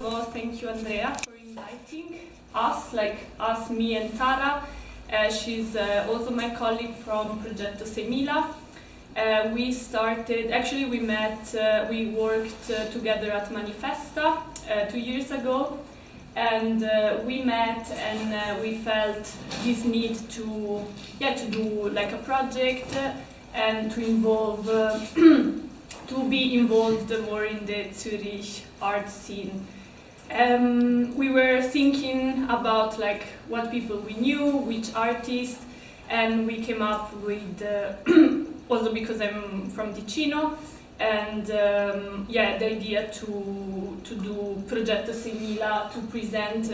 Well, thank you, Andrea, for inviting us, me and Tara. She's also my colleague from progetto6000. We worked together at Manifesta 2 years ago, and we met and we felt this need to do like a project and to involve, to be involved more in the Zurich art scene. We were thinking about like what people we knew, which artists, and we came up with also because I'm from Ticino, and the idea to do progetto6000 to present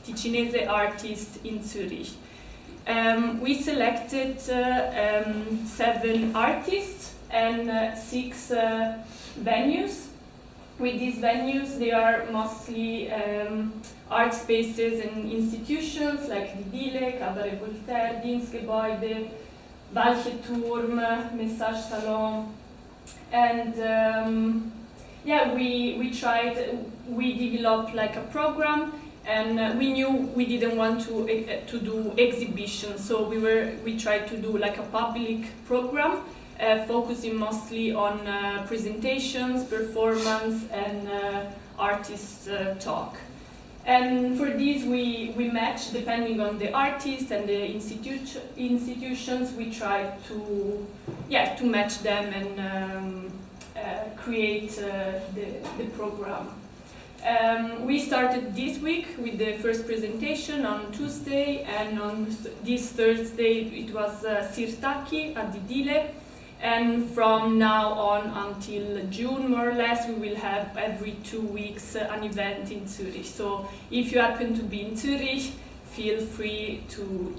Ticinese artists in Zurich. We selected 7 artists and 6 venues. With these venues, they are mostly art spaces and institutions like Libre, Cabaret Voltaire, Dienstgebäude, Walcheturm, Message Salon, and we developed like a program, and we knew we didn't want to do exhibitions, so we tried to do like a public program. Focusing mostly on presentations, performance, and artist talk. And for this, we match depending on the artist and the institutions. We try to match them and create the program. We started this week with the first presentation on Tuesday, and on this Thursday it was Sirtaki at the Dile. And from now on until June, more or less, we will have every 2 weeks an event in Zurich. So if you happen to be in Zurich, feel free to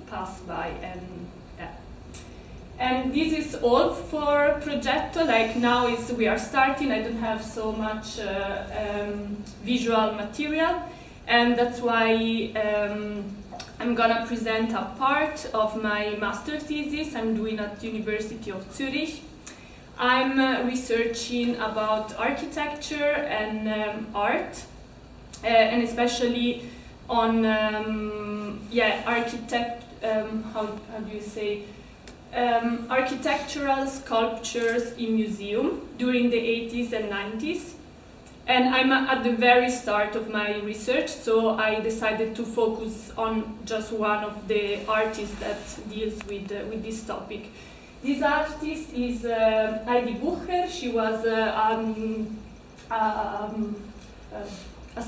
pass by. And this is all for Progetto. Like now we are starting. I don't have so much visual material, and that's why I'm gonna present a part of my master thesis I'm doing at the University of Zurich. I'm researching about architecture and art, and especially on architectural sculptures in museum during the 80s and 90s. And I'm at the very start of my research, so I decided to focus on just one of the artists that deals with this topic. This artist is Heidi Bucher. She was a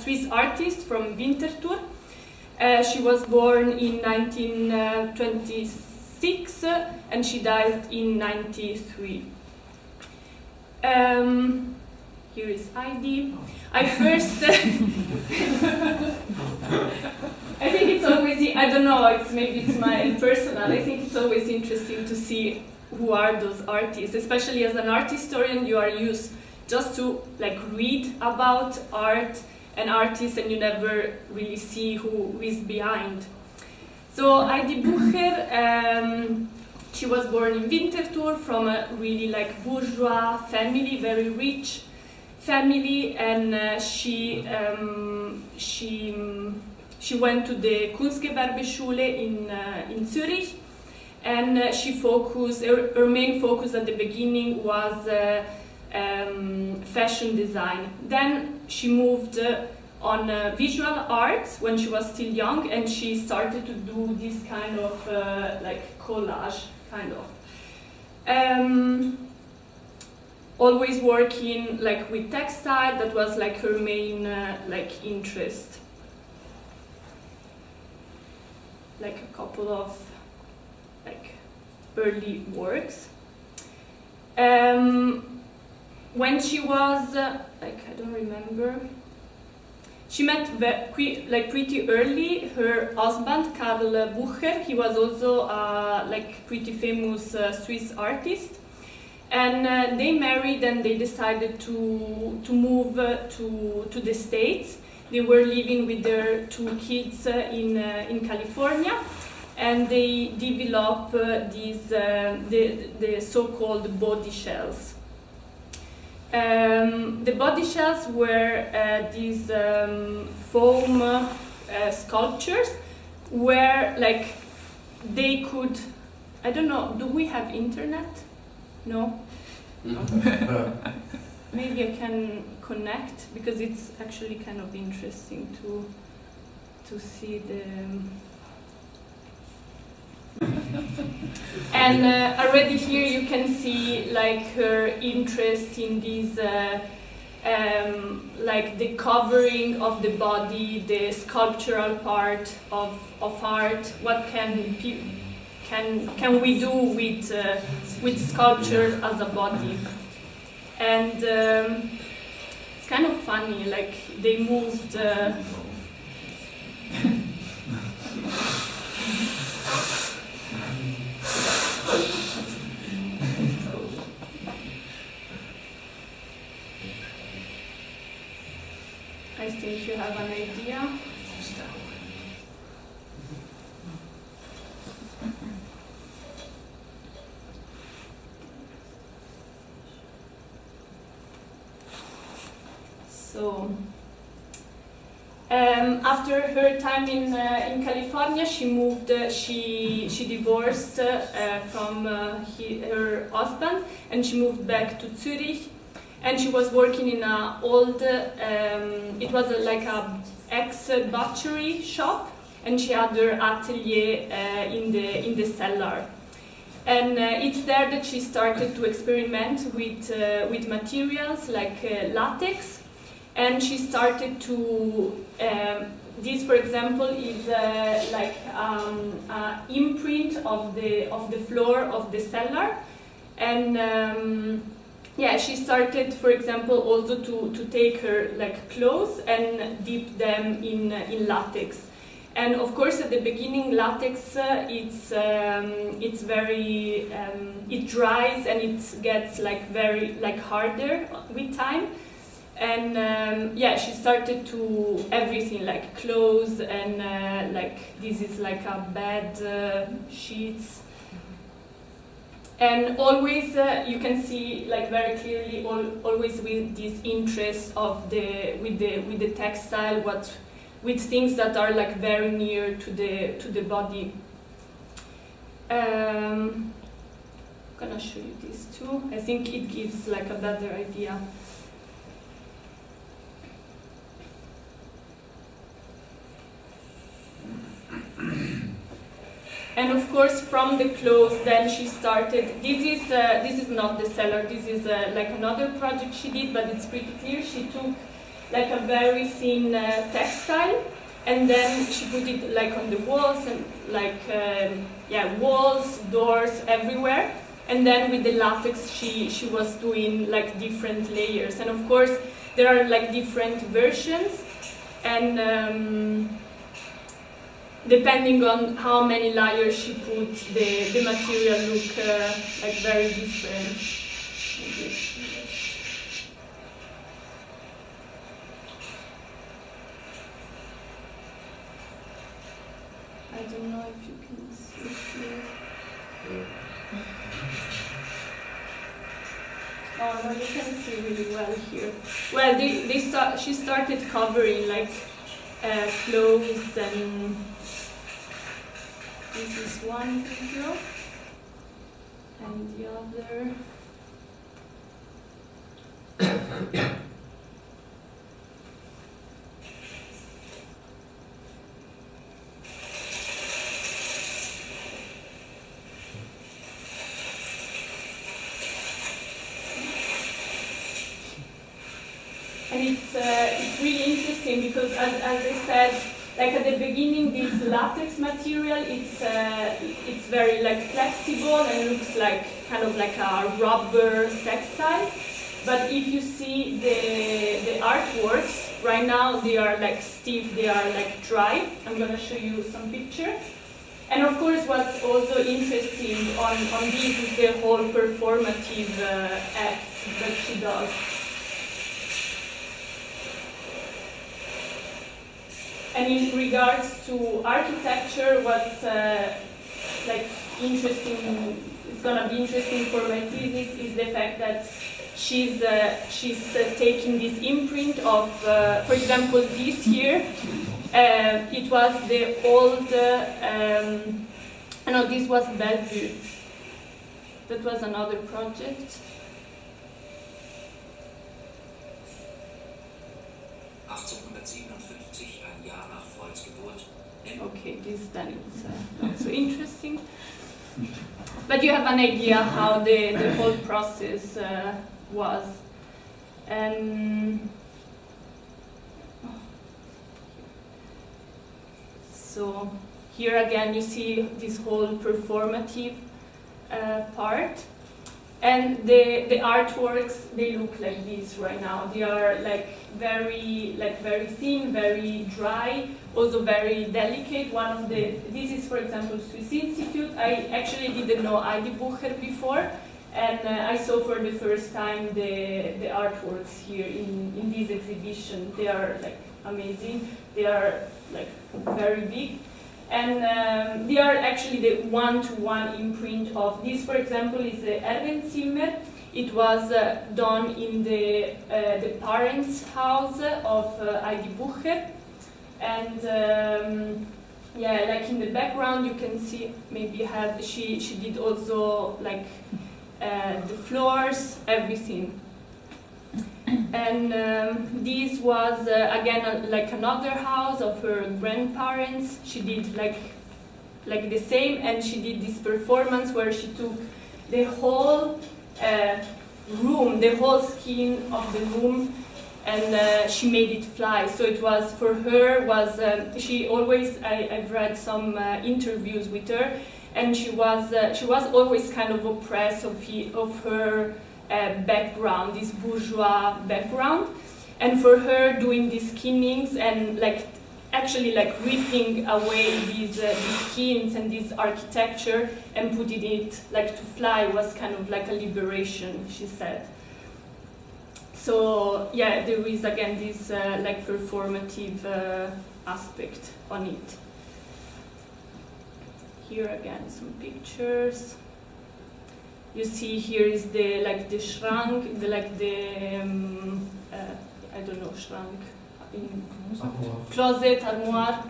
Swiss artist from Winterthur. She was born in 1926 and she died in 93. Here is Heidi. I think it's always, I don't know, maybe it's my personal, I think it's always interesting to see who are those artists, especially as an art historian. You are used just to like read about art and artists, and you never really see who is behind. So Heidi Bucher, she was born in Winterthur from a really like bourgeois family, very rich family, and she went to the Kunstgewerbeschule in Zurich, and she focused. Her main focus at the beginning was fashion design. Then she moved on visual arts when she was still young, and she started to do this kind of like collage kind of. Always working like with textile. That was like her main like interest. Like a couple of like early works. When she was like, I don't remember. She met pretty early her husband Karl Bucher. He was also like pretty famous Swiss artist. And they married, and they decided to move to the States. They were living with their 2 kids in California, and they developed these the so-called body shells. The body shells were these foam sculptures where like they could, I don't know, do we have internet? No? Maybe I can connect because it's actually kind of interesting to see the and already here you can see like her interest in these like the covering of the body, the sculptural part of art. What can we do with sculpture as a body? And it's kind of funny, like they moved. I think you have an idea. So, after her time in California, she moved. She divorced from her husband, and she moved back to Zurich. And she was working in a old. It was like a ex-butchery shop, and she had her atelier in the cellar. And it's there that she started to experiment with materials like latex. And she started to, this for example is like imprint of the floor of the cellar. And yeah, she started, for example, also to take her like clothes and dip them in latex. And of course, at the beginning, latex it's very it dries and it gets like very like harder with time. And yeah, she started to everything like clothes and like this is like a bed sheets. And always you can see like very clearly always with this interest of with the textile, with things that are like very near to the body. I'm gonna show you this too. I think it gives like a better idea. And of course, from the clothes, then she started. This is not the cellar. This is like another project she did, but it's pretty clear. She took like a very thin textile, and then she put it like on the walls and like yeah, walls, doors, everywhere. And then with the latex, she was doing like different layers. And of course, there are like different versions, and depending on how many layers she put, the material look like very different. I don't know if you can see here. Oh no, you can see really well here. Well, she started covering like clothes, and this is one video, and the other. And it's really interesting because, as I said, like at the beginning, this latex material, it's very like flexible and looks like kind of like a rubber textile. But if you see the artworks right now, they are like stiff, they are like dry. I'm gonna show you some picture. And of course, what's also interesting on this is the whole performative act that she does. And in regards to architecture, what's like interesting, it's gonna be interesting for my thesis, is the fact that she's taking this imprint of, for example, this here. It was the old. No, this was Bellevue. That was another project. 1857, ein Jahr nach Freuds Geburt. Okay, this then is not so interesting. But you have an idea how the whole process was. And so here again you see this whole performative part. And the artworks, they look like this right now. They are very thin, very dry, also very delicate. This is, for example, Swiss Institute. I actually didn't know Heidi Bucher before, and I saw for the first time the artworks here in this exhibition. They are amazing. They are very big. And they are actually the one-to-one imprint of this. For example, is the Erwenzimmer. It was done in the parents' house of Heidi Bucher, and in the background you can see maybe she did also the floors, everything. And this was again another house of her grandparents. She did like the same, and she did this performance where she took the whole room, the whole skin of the room, and she made it fly. So it was for her she always I've read some interviews with her, and she was always kind of oppressed of her background, this bourgeois background, and for her doing these skinnings and actually ripping away these skins and this architecture and putting it to fly was kind of like a liberation, she said. So yeah, there is again this performative aspect on it. Here again some pictures. You see here is the Schrank, I don't know, Schrank, closet, armoire.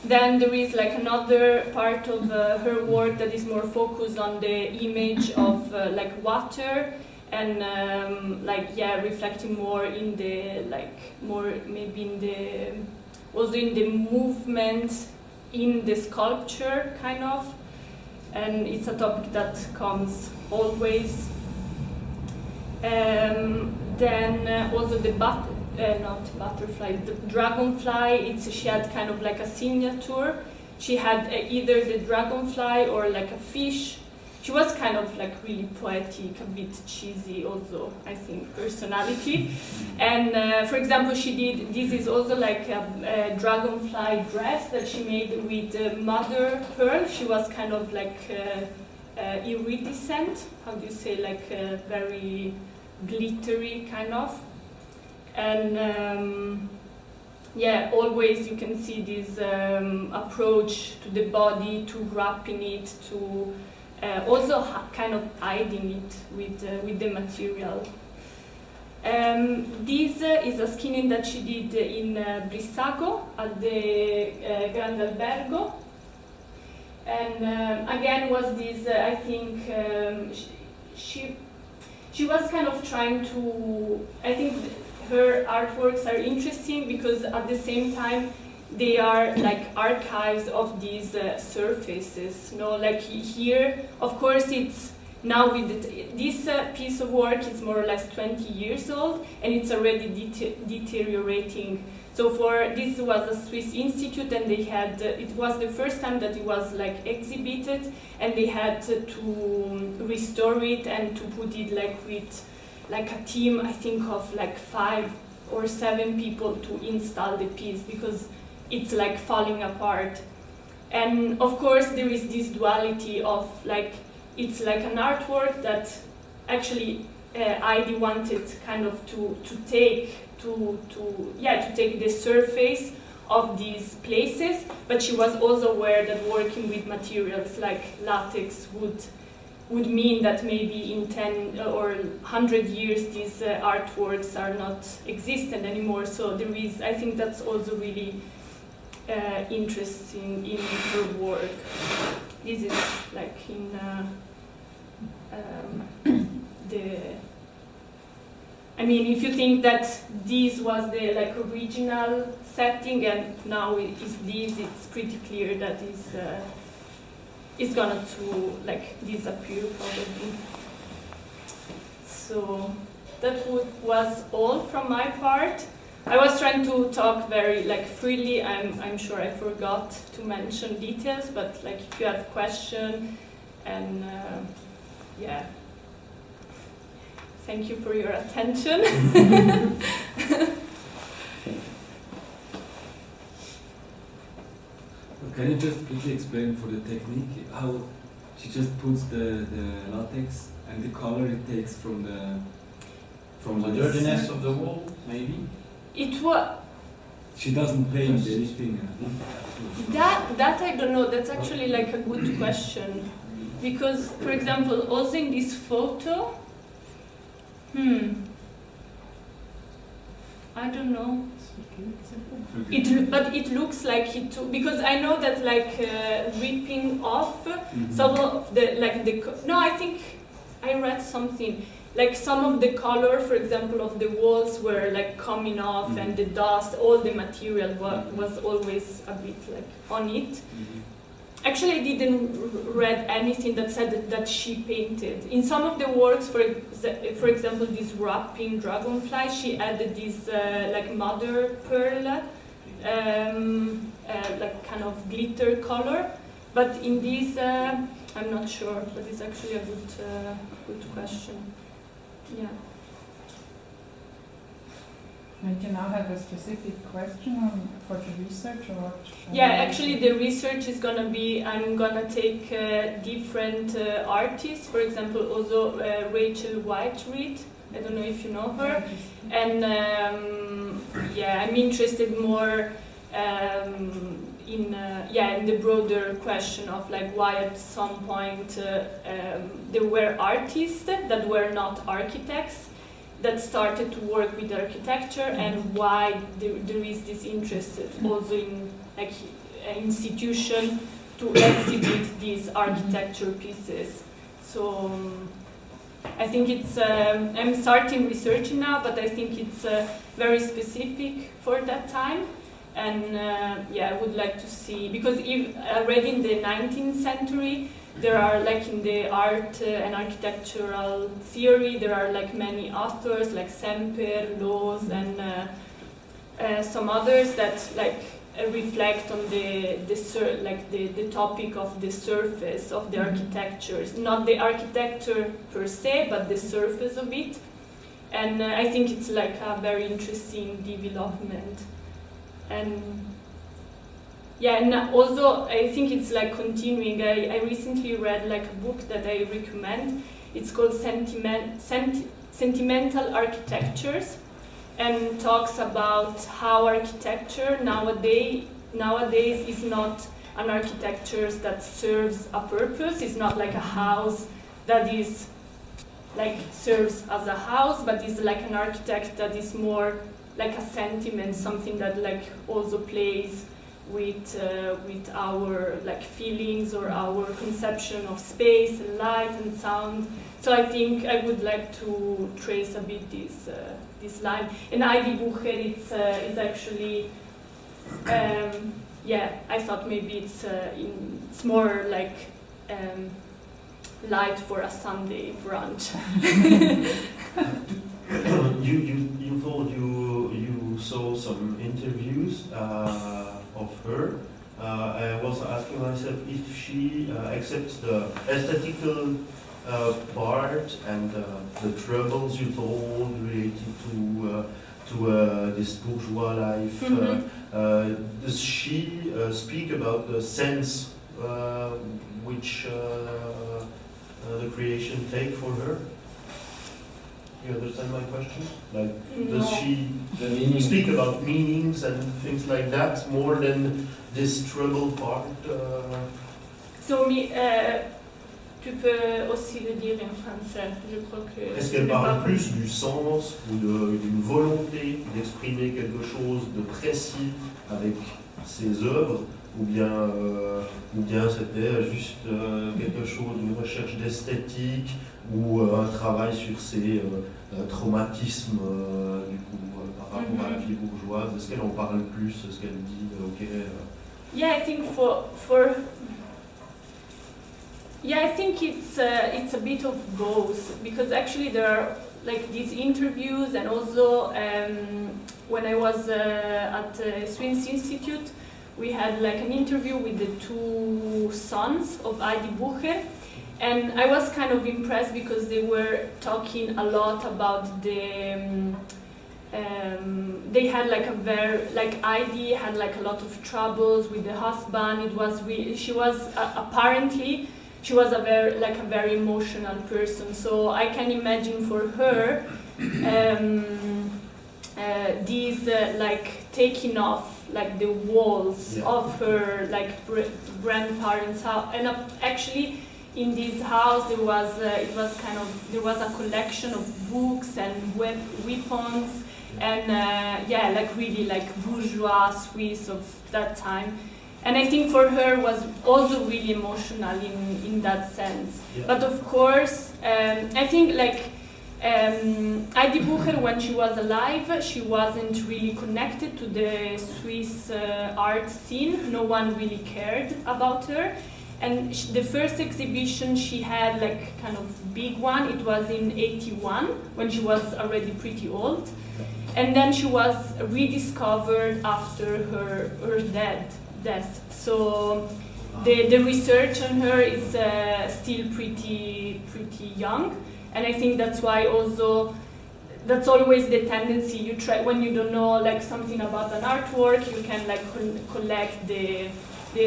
Then there is another part of her work that is more focused on the image of water and reflecting more in the more maybe in the also in the movement in the sculpture kind of. And it's a topic that comes always. Then also the not butterfly, the dragonfly. She had kind of a signature. She had either the dragonfly or a fish. She was kind of really poetic, a bit cheesy also, I think, personality. And for example, this is also a dragonfly dress that she made with mother pearl. She was kind of iridescent, how do you say, very glittery kind of. And always you can see this approach to the body, to wrapping it, to also kind of hiding it with the material. This is a skinning that she did in Brissago at the Grand Albergo. And again was this, I think, she was kind of trying to, I think her artworks are interesting because at the same time they are archives of these surfaces. Here, of course, it's now with this piece of work is more or less 20 years old and it's already deteriorating. So this was a Swiss institute, and they had it was the first time that it was exhibited, and they had to restore it and to put it with a team, I think of 5 or 7 people to install the piece because it's falling apart. And of course there is this duality of it's an artwork that actually Heidi wanted kind of to take the surface of these places, but she was also aware that working with materials like latex would mean that maybe in 10 or 100 years these artworks are not existent anymore. So there is, I think that's also really interesting in her work. This is like in I mean, if you think that this was the like original setting and now it is this, it's pretty clear that it's gonna to like disappear probably. So that was all from my part. I was trying to talk very like freely. I'm sure I forgot to mention details, but like if you have questions, and yeah, thank you for your attention. Can you just quickly explain for the technique how she just puts the latex and the color it takes from the dirtiness of the wall, maybe? It was. She doesn't paint anything. That I don't know. That's actually like a good question, because, for example, also in this photo, I don't know. But it looks like it too, because I know that like ripping off some of the no, I think I read something. Like some of the color, for example, of the walls were like coming off, and the dust, all the material was always a bit like on it. Actually, I didn't read anything that said that she painted. In some of the works, for example, this wrapping dragonfly, she added this like mother pearl, like kind of glitter color. But in this, I'm not sure. But it's actually a good question. Yeah. And you now have a specific question for the research, or what? Yeah, actually the research is gonna be, I'm gonna take different artists, for example, also Rachel White-Reed, I don't know if you know her, and yeah, I'm interested more in the broader question of like why at some point there were artists that were not architects that started to work with architecture, and why there is this interest also in like institution to exhibit these architecture pieces. So I think it's I'm starting researching now, but I think it's very specific for that time. And yeah, I would like to see, because already in the 19th century, there are like in the art and architectural theory, there are like many authors like Semper, Loos, and some others that like reflect on the topic of the surface of the architectures, not the architecture per se, but the surface of it. And I think it's like a very interesting development. And yeah, and also I think it's like continuing. I recently read like a book that I recommend. It's called Sentimental Architectures, and talks about how architecture nowadays is not an architecture that serves a purpose. It's not like a house that is like serves as a house, but is like an architect that is more like a sentiment, something that like also plays with our like feelings or our conception of space and light and sound. So I think I would like to trace a bit this line. And Heidi Bucher, it's actually yeah, I thought maybe it's more like light for a Sunday brunch. You thought you saw some interviews of her. I was asking myself if she accepts the aesthetical part and the troubles you told related to this bourgeois life. Does she speak about the sense which the creation take for her? You understand my question? Like, No. does she speak about meanings and things like that more than this trouble part? So Tu peux aussi le dire en français, je crois que... Est-ce qu'elle parle plus du sens ou d'une volonté d'exprimer quelque chose de précis avec ses œuvres, ou bien c'était juste quelque chose, une recherche d'esthétique ou un travail sur ses traumatismes du coup, par rapport à la vie bourgeoise? Est-ce qu'elle en parle plus? Est-ce qu'elle dit ok? Yeah, I think I think it's a bit of both, because actually there are like these interviews, and also when I was at Swiss Institute, we had like an interview with the two sons of Heidi Bucher, and I was kind of impressed because they were talking a lot about the they had like Heidi had like a lot of troubles with the husband. It was she was apparently she was a very emotional person, so I can imagine for her these like taking off like the walls of her like grandparents' house, and actually in this house there was there was a collection of books and weapons, and like really like bourgeois Swiss of that time. And I think for her was also really emotional in that sense. Yeah. But of course, I think like Heidi Bucher, when she was alive, she wasn't really connected to the Swiss art scene. No one really cared about her. And the first exhibition she had, like kind of big one, it was in '81, when she was already pretty old. And then she was rediscovered after her death. So the research on her is still pretty young, and I think that's why also that's always the tendency. You try when you don't know like something about an artwork, you can like collect the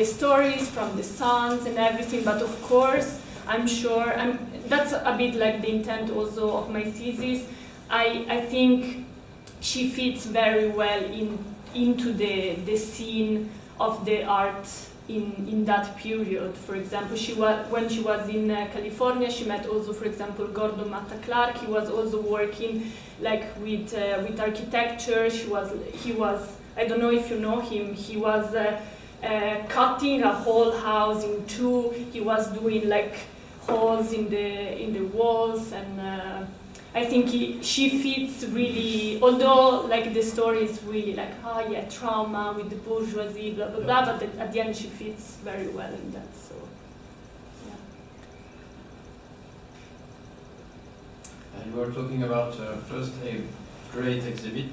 stories from the sons and everything. But of course, I'm sure that's a bit like the intent also of my thesis. I think she fits very well into the scene of the art in that period. For example, when she was in California, she met also, for example, Gordon Matta Clark. He was also working like with architecture. He was I don't know if you know him. He was cutting a whole house in two. He was doing like holes in the walls, and I think she fits really, although like the story is really like, trauma with the bourgeoisie, blah, blah, blah, but at the end she fits very well in that, so, yeah. You were talking about first a great exhibit.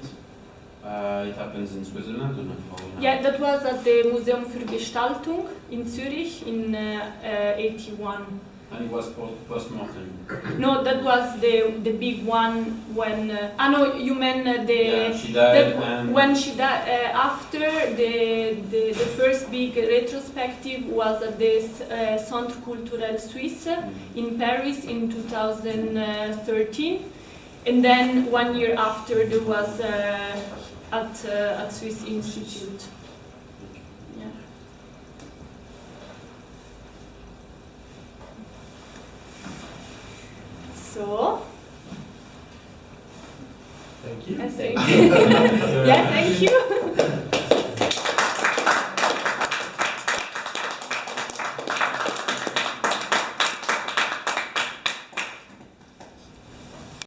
It happens in Switzerland, or not? Yeah, that was at the Museum für Gestaltung in Zurich in '81. And it was post-mortem. No, that was the big one when. No, you meant she died. When she died, after the first big retrospective was at the Centre Culturel Suisse in Paris in 2013, and then 1 year after there was at Swiss Institute. So, thank you. Thank you. Yeah, thank you.